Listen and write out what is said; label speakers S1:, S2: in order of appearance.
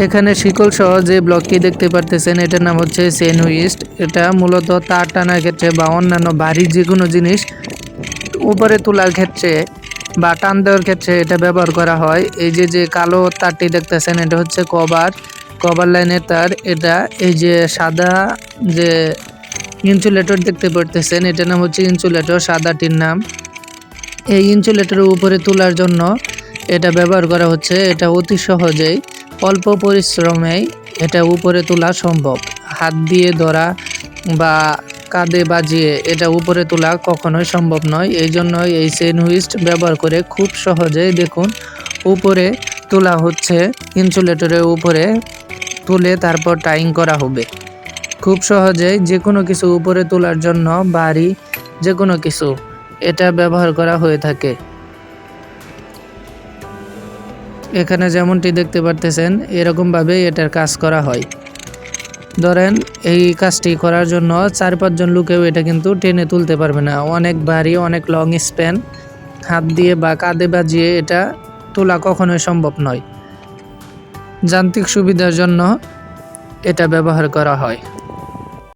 S1: এখানে শিকল সহ যে ব্লকটি দেখতে পারতেছেন এটার নাম হচ্ছে চেইন হুইস্ট। এটা মূলত তার টানার ক্ষেত্রে বা অন্যান্য ভারী যে কোনো জিনিস উপরে তোলার ক্ষেত্রে বা টান দেওয়ার ক্ষেত্রে এটা ব্যবহার করা হয়। এই যে কালো তারটি দেখতেছেন এটা হচ্ছে কভার লাইনের তার। এটা এই যে সাদা যে ইনসুলেটর দেখতে পারতেছেন এটার নাম হচ্ছে ইনসুলেটর, সাদাটির নাম। এই ইনসুলেটরের উপরে তোলার জন্য এটা ব্যবহার করা হচ্ছে। এটা অতি সহজেই অল্প পরিশ্রমেই এটা উপরে তোলা সম্ভব। হাত দিয়ে ধরা বা কাঁধে বাজিয়ে এটা উপরে তোলা কখনোই সম্ভব নয়। এই জন্যই এই চেইন হুইস্ট ব্যবহার করে খুব সহজেই দেখুন উপরে তোলা হচ্ছে। ইনসুলেটরের উপরে তুলে তারপর টাইং করা হবে। খুব সহজেই যে কোনো কিছু উপরে তোলার জন্য ভারী যে কোনো কিছু এটা ব্যবহার করা হয়ে থাকে। এখানে যেমনটি দেখতে পারতেছেন এরকমভাবে এটার কাজ করা হয়। ধরেন এই কাজটি করার জন্য 4-5 জন লোকেও এটা কিন্তু টেনে তুলতে পারবে না। অনেক ভারী, অনেক লং স্প্যান, হাত দিয়ে বা কাঁধে বাজিয়ে এটা তোলা কখনোই সম্ভব নয়। যান্ত্রিক সুবিধার জন্য এটা ব্যবহার করা হয়।